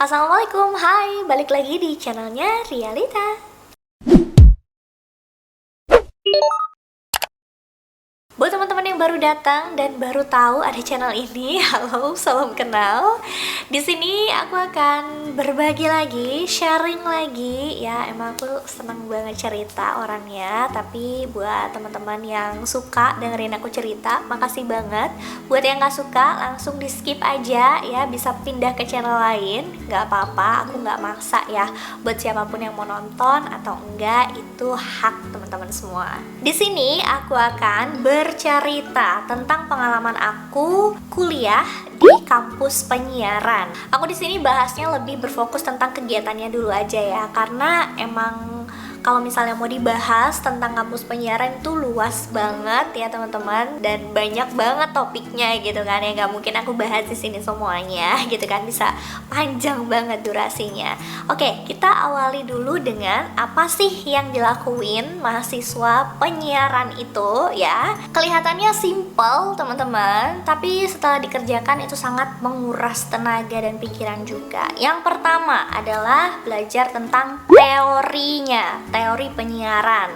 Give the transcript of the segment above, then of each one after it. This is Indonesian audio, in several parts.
Assalamualaikum, hai, balik lagi di channelnya Rialita. Buat teman-teman yang baru datang dan baru tahu ada channel ini, halo, salam kenal. Di sini aku akan berbagi lagi, sharing lagi. Ya, emang aku seneng banget cerita orangnya. Tapi buat teman-teman yang suka dengerin aku cerita, makasih banget. Buat yang gak suka, langsung di skip aja ya. Bisa pindah ke channel lain, gak apa-apa. Aku gak maksa ya. Buat siapapun yang mau nonton atau enggak, itu hak teman-teman semua. Di sini aku akan bercerita tentang pengalaman aku kuliah di kampus penyiaran. Aku di sini bahasnya lebih berfokus tentang kegiatannya dulu aja ya, karena emang kalau misalnya mau dibahas tentang kampus penyiaran itu luas banget ya teman-teman, dan banyak banget topiknya gitu kan ya, nggak mungkin aku bahas di sini semuanya gitu kan, bisa panjang banget durasinya. Oke, kita awali dulu dengan apa sih yang dilakuin mahasiswa penyiaran itu ya. Kelihatannya simple teman-teman, tapi setelah dikerjakan itu sangat menguras tenaga dan pikiran juga. Yang pertama adalah belajar tentang teori penyiaran.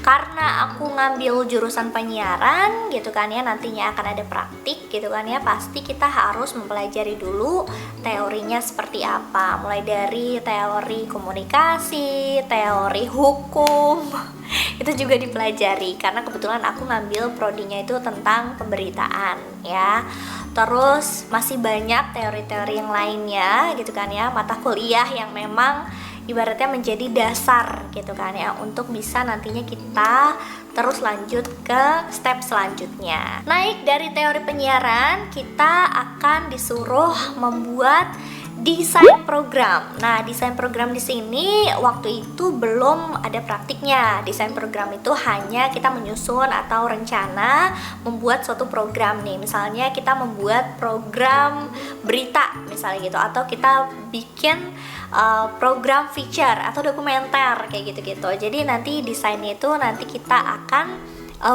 Karena aku ngambil jurusan penyiaran gitu kan ya, nantinya akan ada praktik gitu kan ya, pasti kita harus mempelajari dulu teorinya seperti apa, mulai dari teori komunikasi, teori hukum itu juga dipelajari karena kebetulan aku ngambil prodinya itu tentang pemberitaan ya. Terus masih banyak teori-teori yang lainnya gitu kan ya, mata kuliah yang memang ibaratnya menjadi dasar gitu kan ya, untuk bisa nantinya kita terus lanjut ke step selanjutnya. Naik dari teori penyiaran, kita akan disuruh membuat desain program. Nah, desain program di sini waktu itu belum ada praktiknya. Desain program itu hanya kita menyusun atau rencana membuat suatu program nih. Misalnya kita membuat program berita misalnya gitu, atau kita bikin program feature atau dokumenter kayak gitu-gitu. Jadi nanti desainnya itu nanti kita akan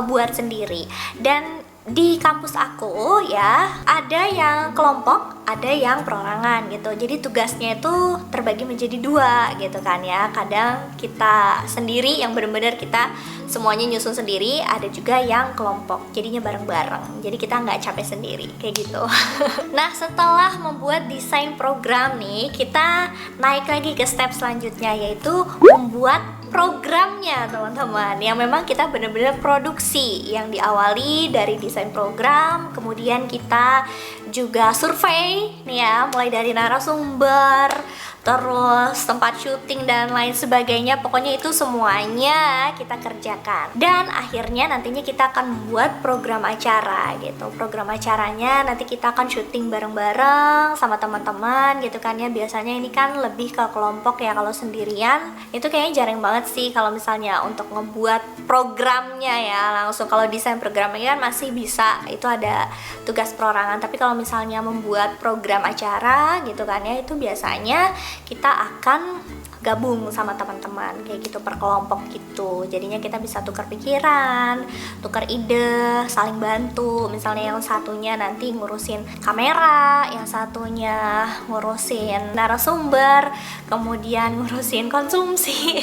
buat sendiri. Dan di kampus aku ya, ada yang kelompok, ada yang perorangan gitu. Jadi tugasnya itu terbagi menjadi dua gitu kan ya. Kadang kita sendiri yang benar-benar kita semuanya nyusun sendiri, ada juga yang kelompok, jadinya bareng-bareng. Jadi kita nggak capek sendiri kayak gitu. Nah, setelah membuat desain program nih, kita naik lagi ke step selanjutnya, yaitu membuat programnya teman-teman, yang memang kita benar-benar produksi, yang diawali dari desain program, kemudian kita juga survei nih ya, mulai dari narasumber, terus tempat syuting dan lain sebagainya. Pokoknya itu semuanya kita kerjakan, dan akhirnya nantinya kita akan membuat program acara gitu. Program acaranya nanti kita akan syuting bareng-bareng sama teman-teman gitu kan ya. Biasanya ini kan lebih ke kelompok ya, kalau sendirian itu kayaknya jarang banget sih kalau misalnya untuk ngebuat programnya ya langsung. Kalau desain programnya kan masih bisa, itu ada tugas perorangan, tapi kalau misalnya membuat program acara gitu kan ya, itu biasanya kita akan gabung sama teman-teman kayak gitu, per kelompok gitu. Jadinya kita bisa tukar pikiran, tukar ide, saling bantu. Misalnya yang satunya nanti ngurusin kamera, yang satunya ngurusin narasumber, kemudian ngurusin konsumsi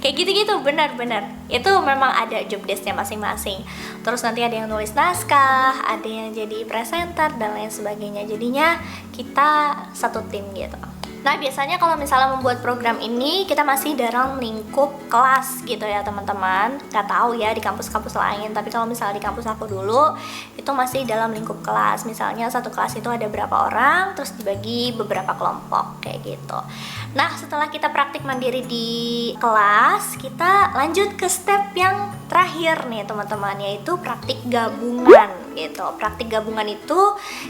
kayak gitu-gitu. Benar-benar itu memang ada job desk-nya masing-masing. Terus nanti ada yang nulis naskah, ada yang jadi presenter dan lain sebagainya. Jadinya kita satu tim gitu. Nah, biasanya kalau misalnya membuat program ini kita masih dalam lingkup kelas gitu ya teman-teman. Gak tahu ya di kampus-kampus lain, tapi kalau misalnya di kampus aku dulu itu masih dalam lingkup kelas. Misalnya satu kelas itu ada berapa orang, terus dibagi beberapa kelompok kayak gitu. Nah, setelah kita praktik mandiri di kelas, kita lanjut ke step yang terakhir nih teman-teman, yaitu praktik gabungan gitu. Praktik gabungan itu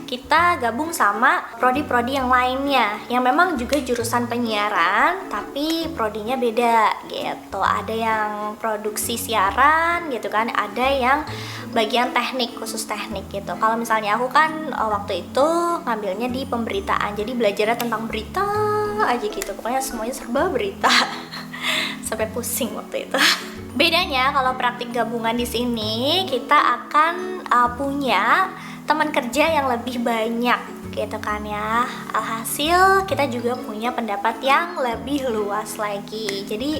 kita gabung sama prodi-prodi yang lainnya yang memang juga jurusan penyiaran tapi prodinya beda gitu. Ada yang produksi siaran gitu kan, ada yang bagian teknik, khusus teknik gitu. Kalau misalnya aku kan waktu itu ngambilnya di pemberitaan, jadi belajarnya tentang berita aja gitu. Pokoknya semuanya serba berita sampai pusing waktu itu. Bedanya kalau praktik gabungan di sini kita akan punya teman kerja yang lebih banyak gitu kan ya. Alhasil kita juga punya pendapat yang lebih luas lagi. Jadi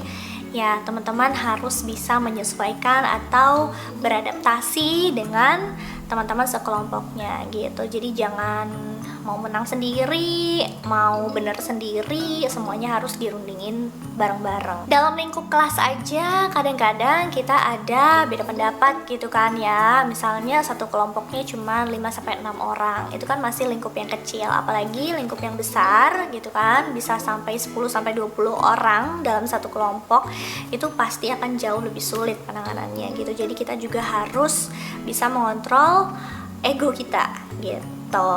ya teman-teman harus bisa menyesuaikan atau beradaptasi dengan teman-teman sekelompoknya gitu. Jadi jangan mau menang sendiri, mau bener sendiri, semuanya harus dirundingin bareng-bareng. Dalam lingkup kelas aja kadang-kadang kita ada beda pendapat gitu kan ya. Misalnya satu kelompoknya cuma 5-6 orang, itu kan masih lingkup yang kecil. Apalagi lingkup yang besar gitu kan, bisa sampai 10-20 orang dalam satu kelompok, itu pasti akan jauh lebih sulit penanganannya gitu. Jadi kita juga harus bisa mengontrol ego kita gitu.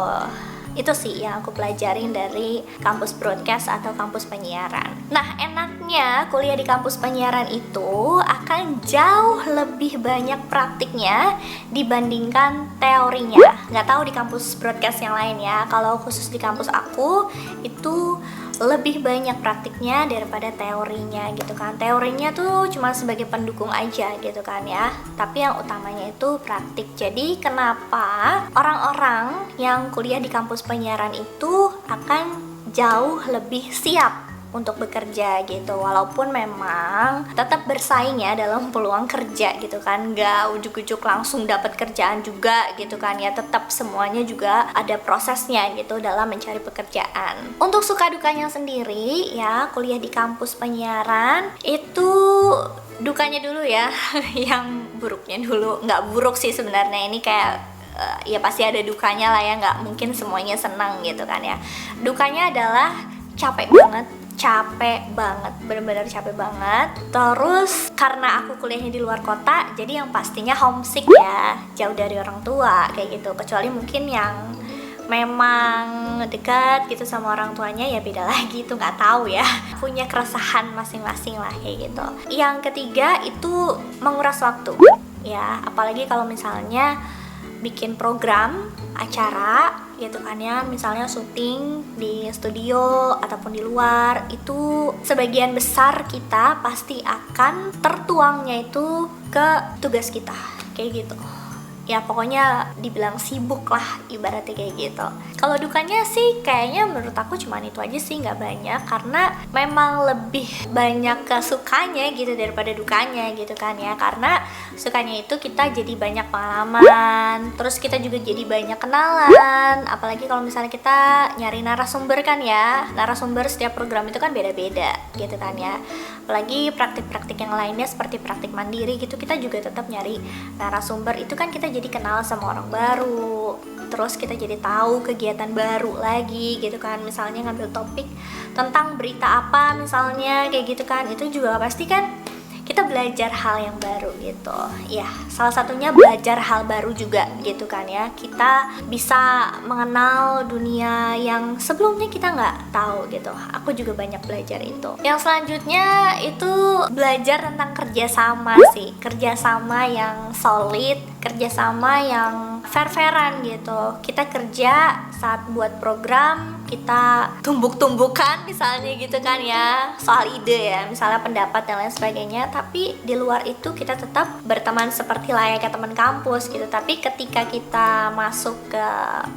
Itu sih yang aku pelajarin dari kampus broadcast atau kampus penyiaran. Nah, enaknya kuliah di kampus penyiaran itu akan jauh lebih banyak praktiknya dibandingkan teorinya. Nggak tahu di kampus broadcast yang lain ya. Kalau khusus di kampus aku itu lebih banyak praktiknya daripada teorinya gitu kan. Teorinya tuh cuma sebagai pendukung aja gitu kan ya, tapi yang utamanya itu praktik. Jadi kenapa orang-orang yang kuliah di kampus penyiaran itu akan jauh lebih siap untuk bekerja gitu, walaupun memang tetap bersaing ya dalam peluang kerja gitu kan, nggak ujuk-ujuk langsung dapat kerjaan juga gitu kan ya, tetap semuanya juga ada prosesnya gitu dalam mencari pekerjaan. Untuk suka dukanya sendiri ya, kuliah di kampus penyiaran itu dukanya dulu ya yang buruknya dulu. Nggak buruk sih sebenarnya, ini kayak ya pasti ada dukanya lah ya, nggak mungkin semuanya senang gitu kan ya. Dukanya adalah capek banget, bener-bener capek banget. Terus karena aku kuliahnya di luar kota, jadi yang pastinya homesick ya, jauh dari orang tua kayak gitu. Kecuali mungkin yang memang dekat gitu sama orang tuanya ya beda lagi, itu nggak tahu ya, punya keresahan masing-masing lah kayak gitu. Yang ketiga itu menguras waktu ya, apalagi kalau misalnya bikin program acara gitu kan ya, misalnya syuting di studio ataupun di luar, itu sebagian besar kita pasti akan tertuangnya itu ke tugas kita kayak gitu ya. Pokoknya dibilang sibuk lah ibaratnya kayak gitu. Kalau dukanya sih kayaknya menurut aku cuman itu aja sih, nggak banyak, karena memang lebih banyak kesukanya gitu daripada dukanya gitu kan ya. Karena sukanya itu kita jadi banyak pengalaman, terus kita juga jadi banyak kenalan, apalagi kalau misalnya kita nyari narasumber kan ya. Narasumber setiap program itu kan beda-beda gitu kan ya. Apalagi praktik-praktik yang lainnya seperti praktik mandiri gitu, kita juga tetap nyari narasumber. Itu kan kita jadi kenal sama orang baru, terus kita jadi tahu kegiatan baru lagi gitu kan. Misalnya ngambil topik tentang berita apa misalnya kayak gitu kan, itu juga pasti kan kita belajar hal yang baru gitu ya. Salah satunya belajar hal baru juga gitu kan ya, kita bisa mengenal dunia yang sebelumnya kita nggak tahu gitu. Aku juga banyak belajar itu. Yang selanjutnya itu belajar tentang kerjasama sih, kerjasama yang solid, kerjasama yang fair-fairan gitu. Kita kerja saat buat program, kita tumbuk-tumbukan misalnya gitu kan ya, soal ide ya, misalnya pendapat dan lain sebagainya. Tapi di luar itu kita tetap berteman seperti layaknya teman kampus gitu. Tapi ketika kita masuk ke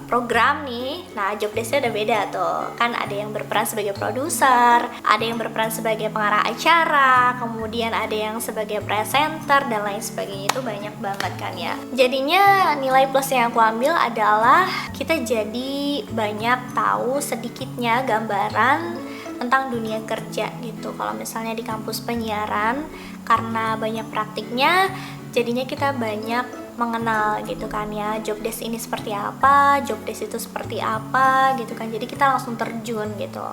program nih, nah job desk-nya udah beda tuh kan. Ada yang berperan sebagai produser, ada yang berperan sebagai pengarah acara, kemudian ada yang sebagai presenter dan lain sebagainya. Itu banyak banget kan ya. Jadinya nilai plus yang aku ambil adalah kita jadi banyak tahu sedikitnya gambaran tentang dunia kerja gitu. Kalau misalnya di kampus penyiaran, karena banyak praktiknya, jadinya kita banyak mengenal gitu kan ya, job desk ini seperti apa, job desk itu seperti apa gitu kan. Jadi kita langsung terjun gitu,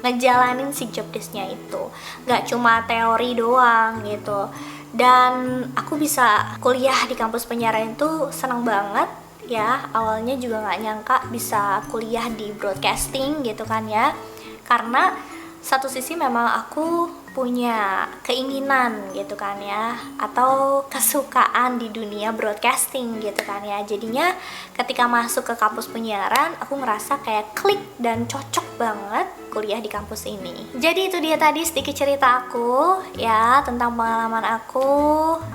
ngejalanin si job desknya itu, nggak cuma teori doang gitu. Dan aku bisa kuliah di kampus penyiaran itu seneng banget ya. Awalnya juga nggak nyangka bisa kuliah di broadcasting gitu kan ya, karena satu sisi memang aku punya keinginan gitu kan ya, atau kesukaan di dunia broadcasting gitu kan ya. Jadinya ketika masuk ke kampus penyiaran, aku ngerasa kayak klik dan cocok banget kuliah di kampus ini. Jadi itu dia tadi sedikit cerita aku ya tentang pengalaman aku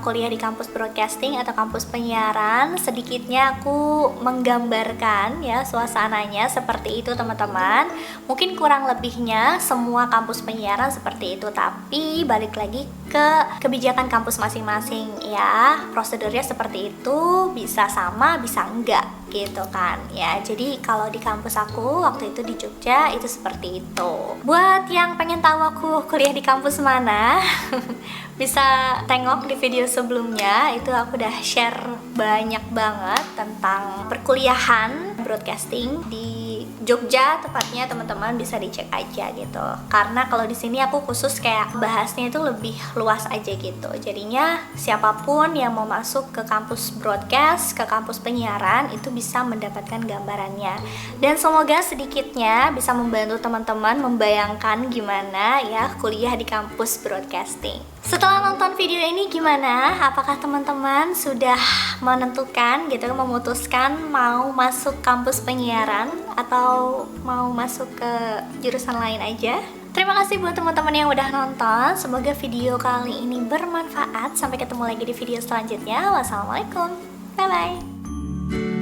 kuliah di kampus broadcasting atau kampus penyiaran. Sedikitnya aku menggambarkan ya suasananya seperti itu teman-teman. Mungkin kurang lebihnya semua kampus penyiaran seperti itu, tapi balik lagi ke kebijakan kampus masing-masing ya. Prosedurnya seperti itu, bisa sama bisa enggak gitu kan ya. Jadi kalau di kampus aku waktu itu di Jogja itu seperti itu. Buat yang pengen tahu aku kuliah di kampus mana bisa tengok di video sebelumnya, itu aku udah share banyak banget tentang perkuliahan broadcasting di Jogja tepatnya, teman-teman bisa dicek aja gitu. Karena kalau di sini aku khusus kayak bahasnya itu lebih luas aja gitu. Jadinya siapapun yang mau masuk ke kampus broadcast, ke kampus penyiaran itu bisa mendapatkan gambarannya. Dan semoga sedikitnya bisa membantu teman-teman membayangkan gimana ya kuliah di kampus broadcasting. Setelah nonton video ini gimana? Apakah teman-teman sudah menentukan gitu, memutuskan mau masuk kampus penyiaran atau mau masuk ke jurusan lain aja? Terima kasih buat teman-teman yang udah nonton. Semoga video kali ini bermanfaat. Sampai ketemu lagi di video selanjutnya. Wassalamualaikum. Bye bye.